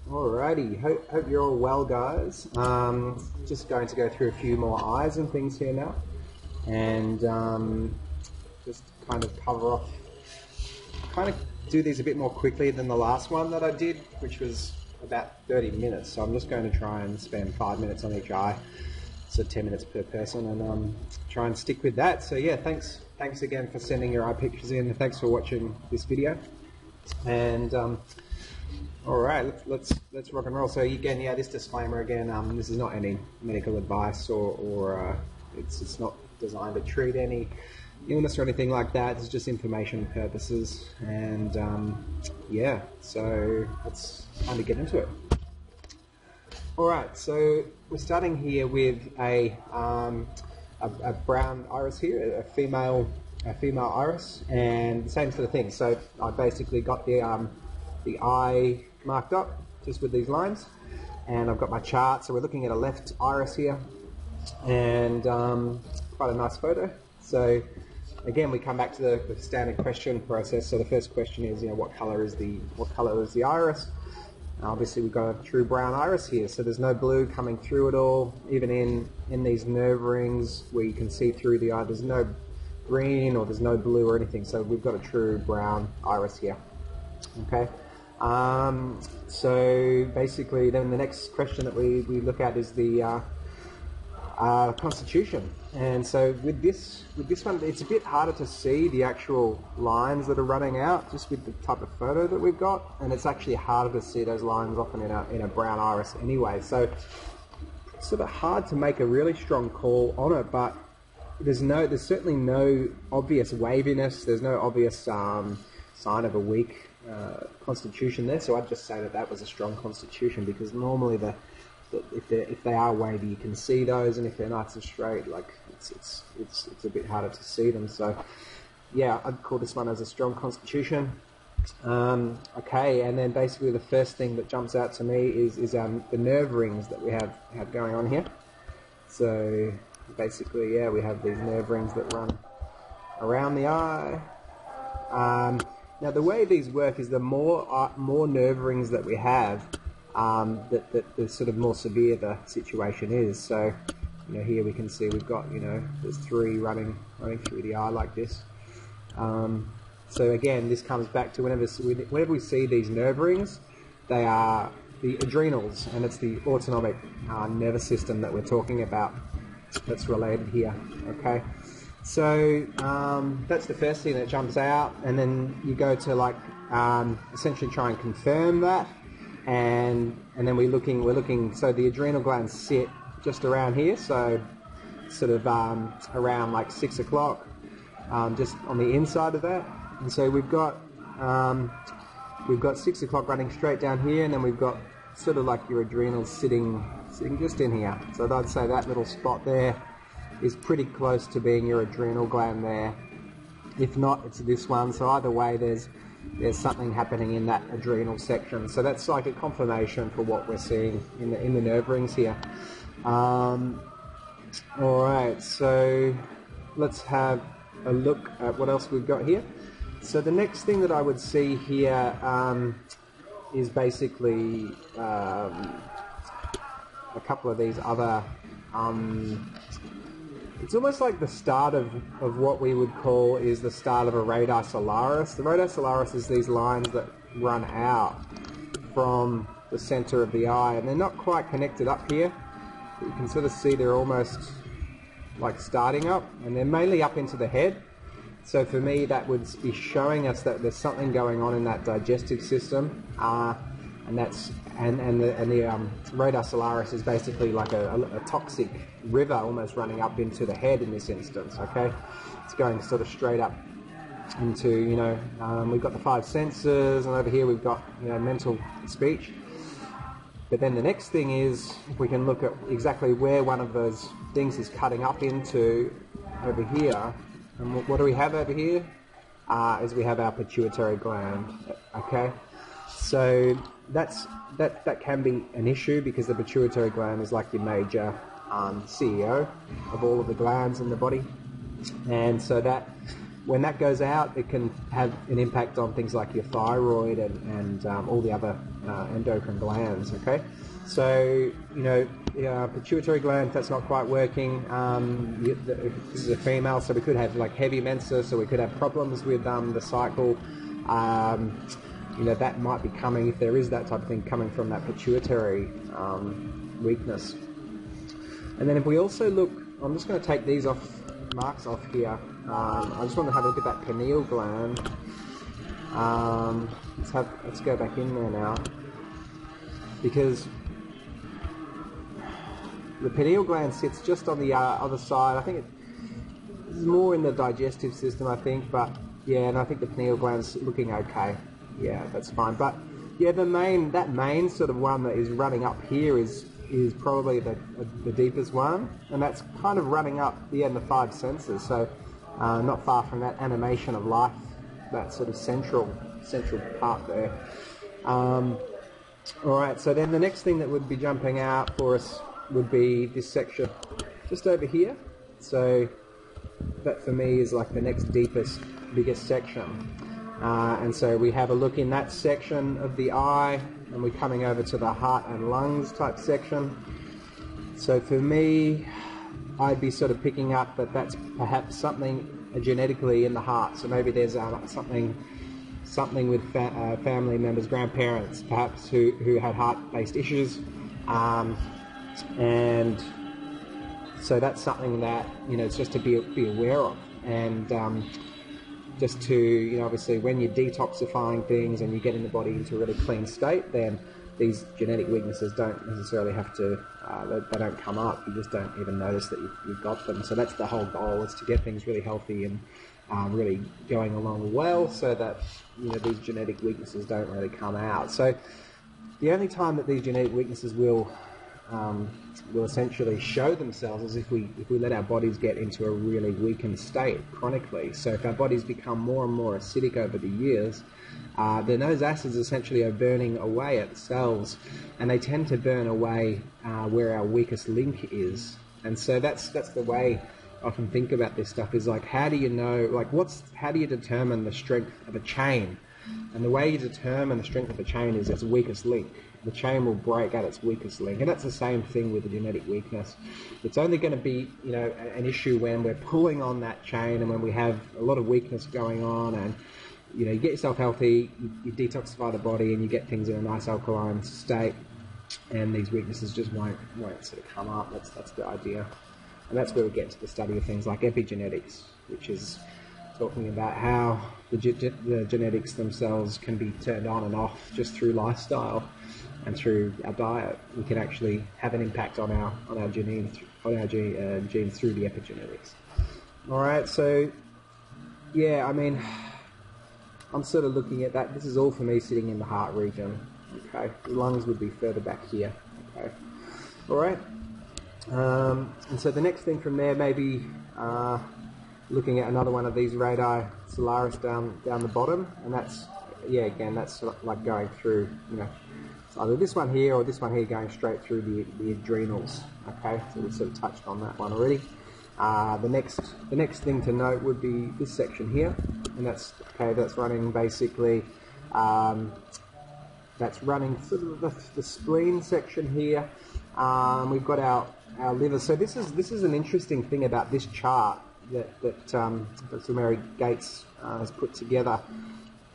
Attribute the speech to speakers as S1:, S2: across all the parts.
S1: Alrighty, hope you're all well, guys. Just going to go through a few more eyes and things here now, and just kind of cover off, kind of do these a bit more quickly than the last one that I did, which was about 30 minutes. So I'm just going to try and spend 5 minutes on each eye, so 10 minutes per person, and try and stick with that. So yeah, thanks again for sending your eye pictures in, and thanks for watching this video. And all right, let's rock and roll. So again, yeah, this disclaimer again. This is not any medical advice, or it's not designed to treat any illness or anything like that. It's just information purposes. And yeah, so let's kind of get into it. All right, so we're starting here with a brown iris here, a female iris, and the same sort of thing. So I basically got the eye marked up just with these lines, and I've got my chart. So we're looking at a left iris here, and quite a nice photo. So again, we come back to the standard question process. So the first question is, what color is the iris? Obviously, we've got a true brown iris here, so there's no blue coming through at all. Even in these nerve rings where you can see through the eye, there's no green or there's no blue or anything. So we've got a true brown iris here. Okay. So basically, then the next question that we look at is the constitution. And so with this one, it's a bit harder to see the actual lines that are running out just with the type of photo that we've got, and it's actually harder to see those lines often in a brown iris anyway. So it's sort of hard to make a really strong call on it, but there's certainly no obvious waviness. There's no obvious sign of a weak constitution there. So I'd just say that was a strong constitution, because normally if they are wavy, you can see those, and if they're nice and straight, like it's a bit harder to see them. So yeah, I'd call this one as a strong constitution. Okay, and then basically the first thing that jumps out to me is the nerve rings that we have going on here. So basically, yeah, we have these nerve rings that run around the eye. Now the way these work is the more nerve rings that we have, the sort of more severe the situation is. So here we can see we've got there's 3 running through the eye like this. So again, this comes back to whenever we see these nerve rings, they are the adrenals, and it's the autonomic nervous system that we're talking about that's related here. Okay, so that's the first thing that jumps out, and then you go to essentially try and confirm that, and then we're looking. So the adrenal glands sit just around here, so sort of around like 6 o'clock, just on the inside of that. And so we've got 6 o'clock running straight down here, and then we've got sort of like your adrenals sitting just in here. So I'd say that little spot there is pretty close to being your adrenal gland there. If not, it's this one. So either way, there's something happening in that adrenal section. So that's like a confirmation for what we're seeing in the nerve rings here. All right, so let's have a look at what else we've got here. So the next thing that I would see here is basically a couple of these other, it's almost like the start of what we would call is the start of a radar solaris. The radar solaris is these lines that run out from the center of the eye, and they're not quite connected up here. You can sort of see they're almost like starting up, and they're mainly up into the head. So for me, that would be showing us that there's something going on in that digestive system, and the radar solaris is basically like a toxic river almost running up into the head in this instance. Okay, it's going sort of straight up into we've got the 5 senses, and over here we've got mental speech. But then the next thing is, if we can look at exactly where one of those things is cutting up into over here. And what do we have over here? Is we have our pituitary gland. Okay, so that can be an issue, because the pituitary gland is like your major CEO of all of the glands in the body, and so that when that goes out, it can have an impact on things like your thyroid and all the other endocrine glands, okay? So, you know, pituitary gland, that's not quite working. This is a female, so we could have like heavy menses, so we could have problems with the cycle. You know, that might be coming, if there is that type of thing, coming from that pituitary weakness. And then if we also look, I'm just going to take these marks off here. I just want to have a look at that pineal gland. Let's go back in there now, because the pineal gland sits just on the other side. I think it's more in the digestive system, I think, but yeah, and I think the pineal gland's looking okay. Yeah, that's fine. But yeah, that main sort of one that is running up here is probably the deepest one, and that's kind of running up in the five senses. So not far from that animation of life, that sort of central part there. All right. So then the next thing that would be jumping out for us would be this section just over here. So that for me is like the next deepest, biggest section. And so we have a look in that section of the eye, and we're coming over to the heart and lungs type section. So for me, I'd be sort of picking up that that's perhaps something genetically in the heart. So maybe there's something with family members, grandparents, perhaps who had heart-based issues, and so that's something that, you know, it's just to be aware of. And just to, you know, obviously when you're detoxifying things and you're getting the body into a really clean state, then these genetic weaknesses don't necessarily have to, they don't come up. You just don't even notice that you've got them. So that's the whole goal, is to get things really healthy and really going along well, so that, you know, these genetic weaknesses don't really come out. So the only time that these genetic weaknesses will essentially show themselves is if we let our bodies get into a really weakened state chronically. So if our bodies become more and more acidic over the years, then those acids essentially are burning away at the cells, and they tend to burn away where our weakest link is. And so that's the way I often think about this stuff, is like, how do you know, like, how do you determine the strength of a chain? And the way you determine the strength of a chain is its weakest link. The chain will break at its weakest link, and that's the same thing with the genetic weakness. It's only going to be, you know, an issue when we're pulling on that chain, and when we have a lot of weakness going on, and, you know, you get yourself healthy, you detoxify the body, and you get things in a nice alkaline state, and these weaknesses just won't sort of come up. That's the idea, and that's where we get to the study of things like epigenetics, which is talking about how the genetics themselves can be turned on and off just through lifestyle and through our diet. We can actually have an impact on our genes through the epigenetics. All right, so yeah, I mean, I'm sort of looking at that. This is all for me sitting in the heart region. Okay, the lungs would be further back here. Okay, all right. And so the next thing from there, maybe looking at another one of these radii solaris down the bottom, and that's, yeah, again, that's sort of like going through, you know, it's either this one here or this one here going straight through the adrenals. Okay, so we've sort of touched on that one already. The next thing to note would be this section here, and that's running basically, that's running sort of the spleen section here. We've got our liver. So this is an interesting thing about this chart that Dr. Mary Gates has put together,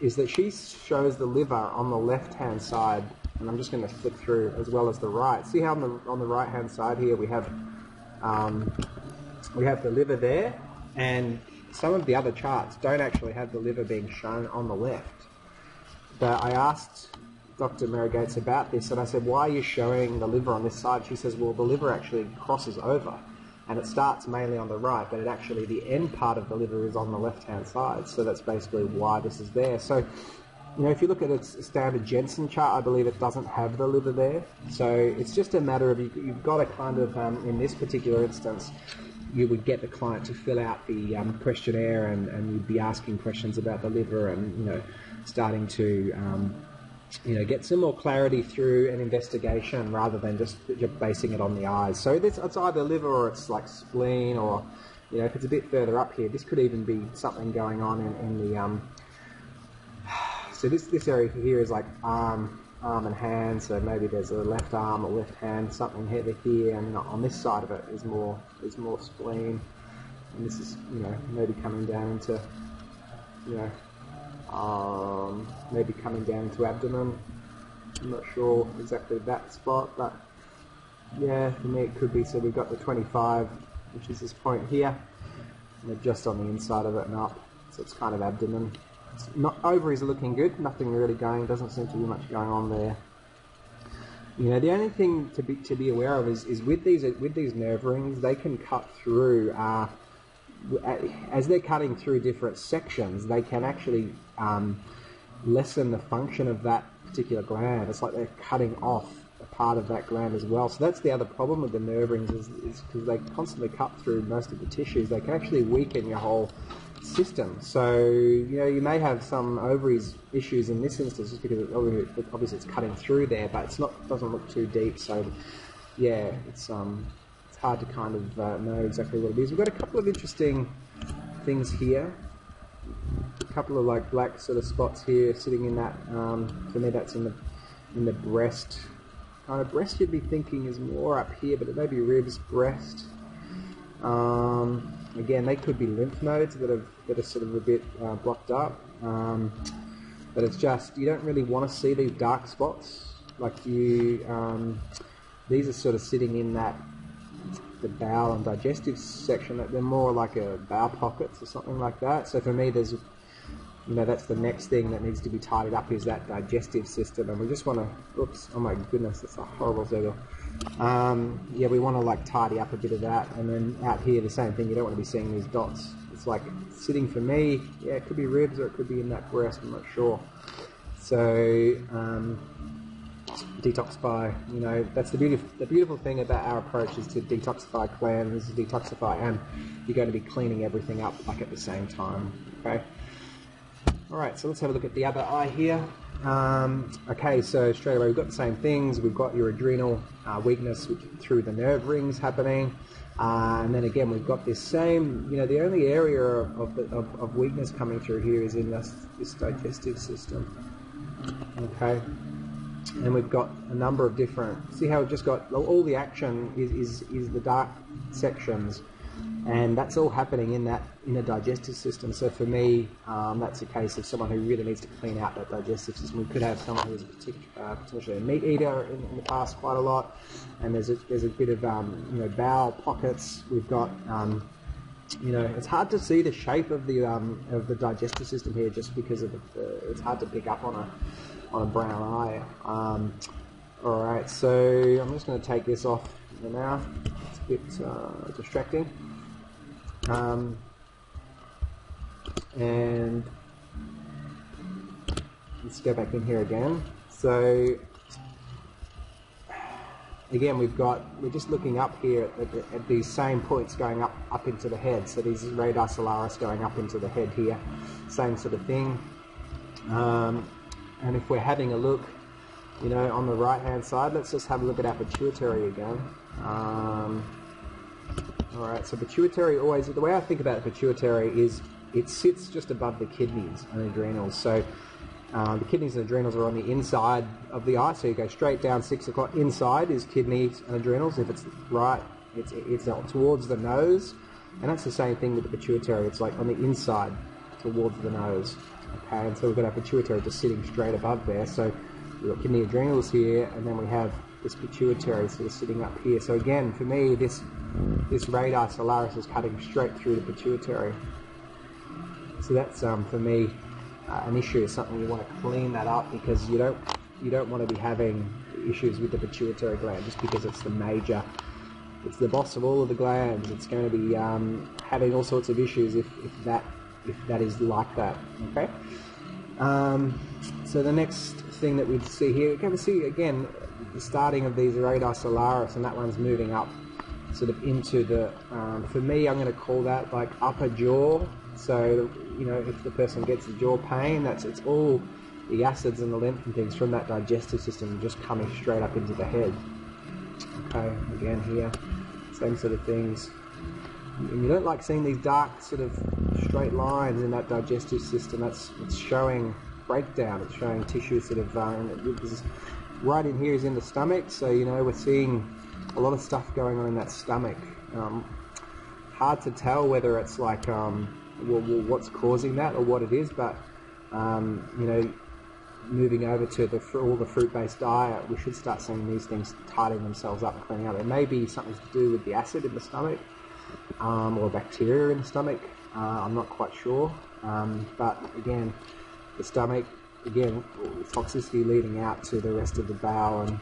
S1: is that she shows the liver on the left-hand side, and I'm just going to flip through, as well as the right. See how on the right-hand side here we have the liver there, and some of the other charts don't actually have the liver being shown on the left. But I asked Dr. Mary Gates about this, and I said, why are you showing the liver on this side? She says, well, the liver actually crosses over, and it starts mainly on the right, but the end part of the liver is on the left-hand side, so that's basically why this is there. So, you know, if you look at a standard Jensen chart, I believe it doesn't have the liver there. So it's just a matter of, you've got to kind of, in this particular instance, you would get the client to fill out the questionnaire, and you'd be asking questions about the liver, and, you know, starting to you know, get some more clarity through an investigation rather than just basing it on the eyes. So it's either liver or it's like spleen or you know, if it's a bit further up here, this could even be something going on in the so this area here is like arm and hand, so maybe there's a left arm or left hand, something here, and on this side of it is more spleen, and this is, you know, maybe coming down into, you know, maybe coming down into abdomen. I'm not sure exactly that spot, but yeah, for me it could be. So we've got the 25, which is this point here, and they're just on the inside of it and up, so it's kind of abdomen. It's not, ovaries are looking good, nothing really going, doesn't seem to be much going on there. You know, the only thing to be aware of is with these nerve rings, they can cut through, as they're cutting through different sections, they can actually lessen the function of that particular gland. It's like they're cutting off a part of that gland as well. So that's the other problem with the nerve rings, is because they constantly cut through most of the tissues, they can actually weaken your whole system. So, you know, you may have some ovaries issues in this instance just because obviously it's cutting through there, but doesn't look too deep. So yeah, it's hard to kind of know exactly what it is. We've got a couple of interesting things here. A couple of like black sort of spots here sitting in that. For me, that's in the breast. Kind of breast you'd be thinking is more up here, but it may be ribs, breast. Again, they could be lymph nodes that are sort of a bit blocked up. But it's just, you don't really want to see these dark spots. Like these are sort of sitting in the bowel and digestive section. That they're more like a bowel pockets or something like that. So for me, there's, you know, that's the next thing that needs to be tidied up, is that digestive system, and we just want to, oops, oh my goodness, that's a horrible ziggle. Yeah, we want to like tidy up a bit of that, and then out here the same thing, you don't want to be seeing these dots. It's like sitting, for me, yeah, it could be ribs or it could be in that breast, I'm not sure. So detoxify, you know, that's the beautiful thing about our approach, is to detoxify, cleanse, detoxify, and you're going to be cleaning everything up like at the same time. Okay. Alright, so let's have a look at the other eye here. Okay, so straight away we've got the same things. We've got your adrenal weakness through the nerve rings happening. And then again, we've got this same, you know, the only area of weakness coming through here is in this digestive system. Okay. And we've got a number of different, see how we've just got, all the action is the dark sections. And that's all happening in the digestive system. So for me, that's a case of someone who really needs to clean out that digestive system. We could have someone who is potentially a meat eater in the past quite a lot, and there's a bit of you know, bowel pockets. We've got you know, it's hard to see the shape of the digestive system here, just because of it's hard to pick up on a brown eye. All right, so I'm just going to take this off now. It's a bit distracting. And let's go back in here again. So again, we're just looking up here at these same points going up into the head. So these radii solaris going up into the head here, same sort of thing. And if we're having a look, you know, on the right hand side, let's just have a look at our pituitary again. Alright, so pituitary always, the way I think about the pituitary is it sits just above the kidneys and adrenals. So the kidneys and adrenals are on the inside of the eye, so you go straight down 6 o'clock. Inside is kidneys and adrenals. If it's right, it's towards the nose, and that's the same thing with the pituitary. It's like on the inside towards the nose. Okay, and so we've got our pituitary just sitting straight above there. So we've got kidney adrenals here, and then we have this pituitary sort of sitting up here. So again, for me, this radii solaris is cutting straight through the pituitary. So that's for me an issue, is something you want to clean that up, because you don't want to be having issues with the pituitary gland, just because it's it's the boss of all of the glands. It's going to be having all sorts of issues if that is like that. Okay. So the next thing that we see here, we see again the starting of these radii solaris, and that one's moving up sort of into the, for me, I'm going to call that like upper jaw. So, you know, if the person gets the jaw pain, it's all the acids and the lymph and things from that digestive system just coming straight up into the head. Okay, again here, same sort of things. And you don't like seeing these dark sort of straight lines in that digestive system. It's showing breakdown. It's showing tissue sort of right in here is in the stomach. So you know we're seeing a lot of stuff going on in that stomach. Hard to tell whether it's like what's causing that or what it is, but you know, moving over to all the fruit-based diet, we should start seeing these things tidying themselves up, cleaning up. It may be something to do with the acid in the stomach or bacteria in the stomach. I'm not quite sure, but again, the stomach, again, toxicity leading out to the rest of the bowel, and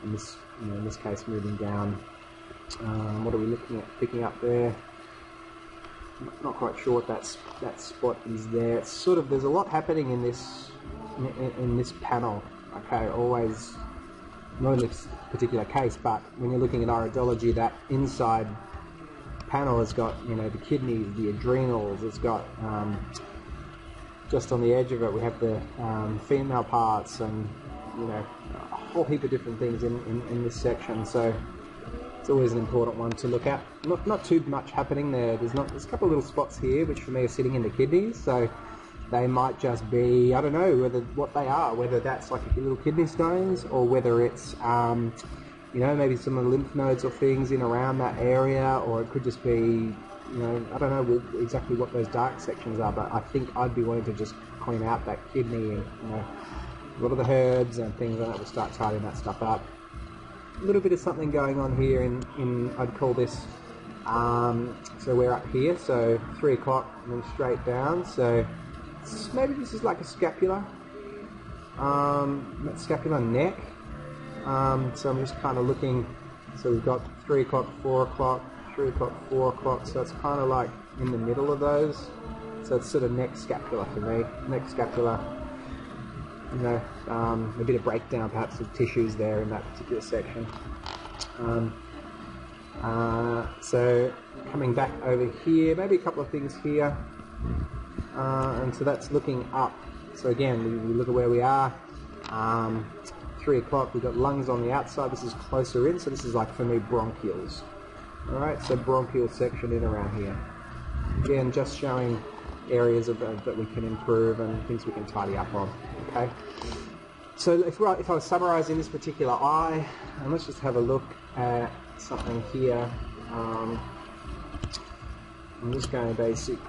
S1: in this case, moving down. What are we looking at? Picking up there. Not quite sure what that spot is there. It's sort of, there's a lot happening in this panel. Okay, always, not in this particular case, but when you're looking at iridology, that inside panel has got, you know, the kidneys, the adrenals. It's got just on the edge of it we have the female parts, and you know, a whole heap of different things in this section. So it's always an important one to look at. Not too much happening there. There's a couple of little spots here which for me are sitting in the kidneys, so they might just be, I don't know what they are, whether that's like little kidney stones or whether it's you know, maybe some of the lymph nodes or things in around that area, or it could just be, you know, I don't know exactly what those dark sections are, but I think I'd be wanting to just clean out that kidney, and you know, a lot of the herbs and things like that will start tidying that stuff up. A little bit of something going on here in I'd call this, so we're up here, so 3 o'clock and then straight down, so maybe this is like a scapula, scapula neck. So I'm just kind of looking, so we've got 3 o'clock, 4 o'clock, 3 o'clock, 4 o'clock, so it's kind of like in the middle of those, so it's sort of neck scapula for me, neck scapula. You know, a bit of breakdown perhaps of tissues there in that particular section. So coming back over here, maybe a couple of things here, and so that's looking up. So again, we look at where we are. 3 o'clock, we've got lungs on the outside. This is closer in, so this is like for me bronchioles. All right, so bronchial section in around here. Again, just showing areas that we can improve and things we can tidy up on. Okay, so if I was summarising this particular eye, and let's just have a look at something here. I'm just going to basically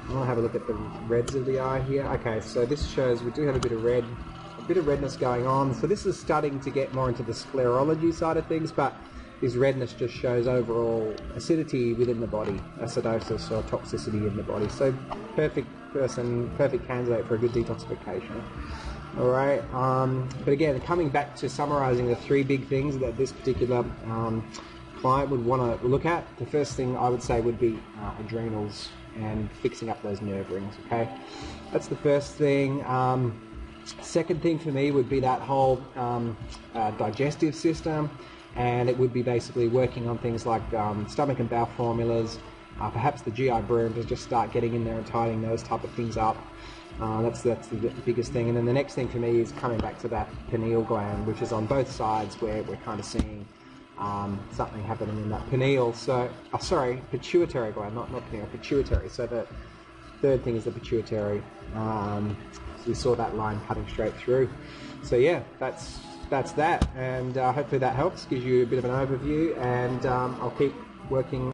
S1: I want to have a look at the reds of the eye here. Okay, so this shows we do have a bit of redness going on. So this is starting to get more into the sclerology side of things, but this redness just shows overall acidity within the body, acidosis or toxicity in the body. So perfect candidate for a good detoxification. All right, but again, coming back to summarizing the 3 big things that this particular client would want to look at, the first thing I would say would be adrenals and fixing up those nerve rings. Okay, that's the first thing. Second thing for me would be that whole digestive system, and it would be basically working on things like stomach and bowel formulas, perhaps the GI broom, to just start getting in there and tidying those type of things up. That's the biggest thing. And then the next thing for me is coming back to that pineal gland, which is on both sides, where we're kind of seeing something happening in that pineal. So, pituitary gland, not pineal, pituitary. So the third thing is the pituitary. So we saw that line cutting straight through. So yeah, that's that, and hopefully that helps, gives you a bit of an overview, and I'll keep working